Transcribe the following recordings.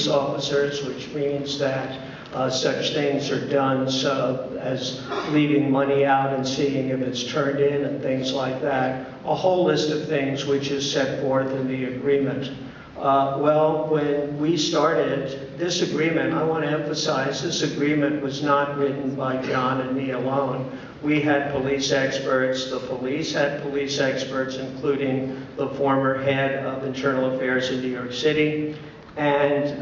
officers, which means that such things are done as leaving money out and seeing if it's turned in and things like that. A whole list of things which is set forth in the agreement. Well, when we started this agreement, I want to emphasize this agreement was not written by John and me alone. We had police experts, the police had police experts, including the former head of Internal Affairs in New York City, and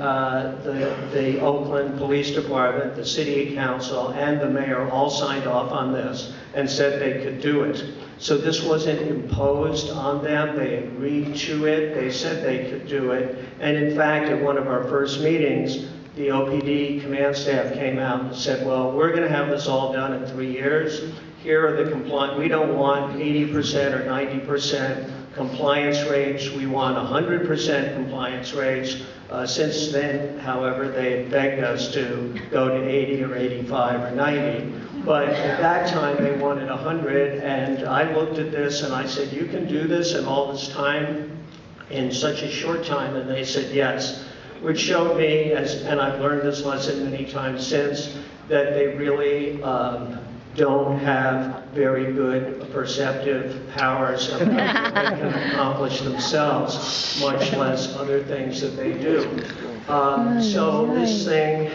the Oakland Police Department, the City Council, and the mayor all signed off on this and said they could do it. So this wasn't imposed on them, they agreed to it, they said they could do it. And in fact, at one of our first meetings, the OPD command staff came out and said, well, we're going to have this all done in 3 years. Here are the compliance. We don't want 80% or 90% compliance rates. We want 100% compliance rates. Since then, however, they begged us to go to 80 or 85 or 90. But at that time, they wanted 100. And I looked at this and I said, you can do this in all this time, in such a short time? And they said, yes. Which showed me, and I've learned this lesson many times since, that they really don't have very good perceptive powers of what they can accomplish themselves, much less other things that they do. So this thing,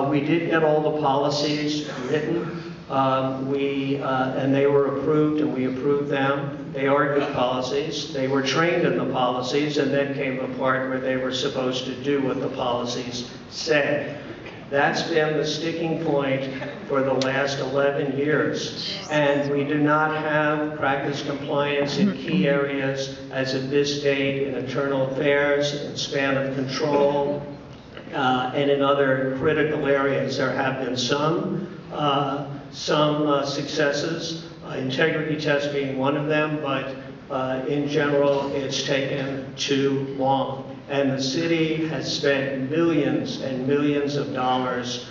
we did get all the policies written, and they were approved, and we approved them. They are good policies. They were trained in the policies, and then came a part where they were supposed to do what the policies said. That's been the sticking point for the last 11 years. And we do not have practice compliance in key areas as of this date in internal affairs, in span of control, and in other critical areas. There have been some successes, integrity test being one of them, but in general, it's taken too long. And the city has spent millions and millions of dollars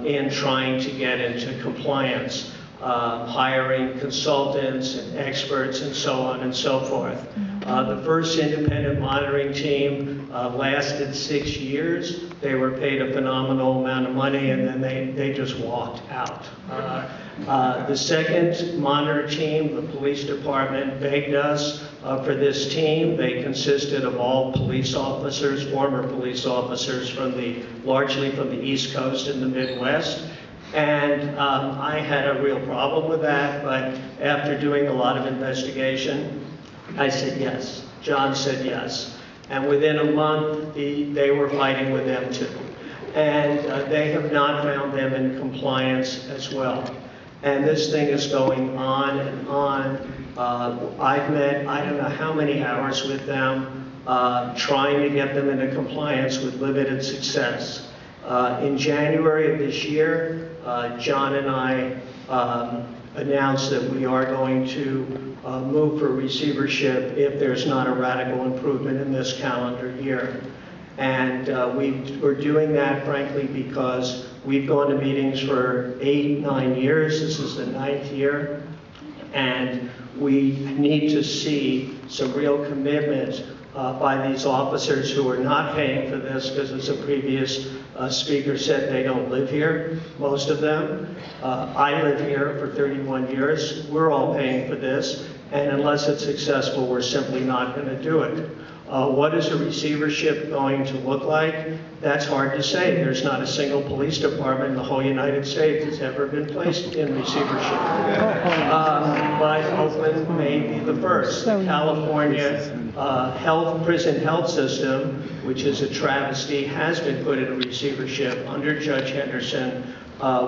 in trying to get into compliance, hiring consultants and experts and so on and so forth. The first independent monitoring team lasted 6 years. They were paid a phenomenal amount of money, and then they just walked out. The second monitor team, the police department, begged us for this team. They consisted of all police officers, former police officers largely from the East Coast and the Midwest. And I had a real problem with that, but after doing a lot of investigation, I said yes. John said yes. And within a month, they were fighting with them too. And they have not found them in compliance as well. And this thing is going on and on. I've met, I don't know how many hours with them, trying to get them into compliance with limited success. In January of this year, John and I announced that we are going to move for receivership if there's not a radical improvement in this calendar year. And we're doing that, frankly, because we've gone to meetings for 8, 9 years. This is the 9th year. And we need to see some real commitment by these officers who are not paying for this, because as a previous speaker said, they don't live here, most of them. I live here for 31 years. We're all paying for this. And unless it's successful, we're simply not going to do it. What is a receivership going to look like? That's hard to say. There's not a single police department in the whole United States that's ever been placed in receivership. But Oakland may be the first. The California prison health system, which is a travesty, has been put in receivership under Judge Henderson,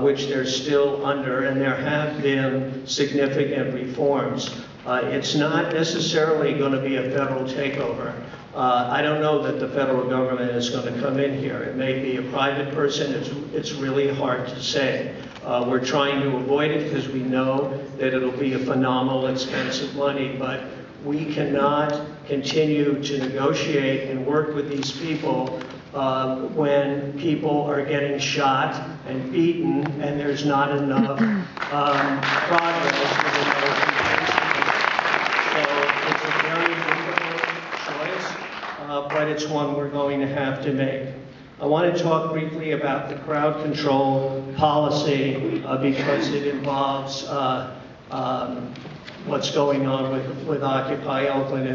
which they're still under, and there have been significant reforms. It's not necessarily going to be a federal takeover. I don't know that the federal government is going to come in here. It may be a private person. It's really hard to say. We're trying to avoid it because we know that it'll be a phenomenal, expensive money, but we cannot continue to negotiate and work with these people when people are getting shot and beaten and there's not enough progress within those cases. So it's a very difficult choice, but it's one we're going to have to make. I want to talk briefly about the crowd control policy because it involves what's going on with Occupy Oakland.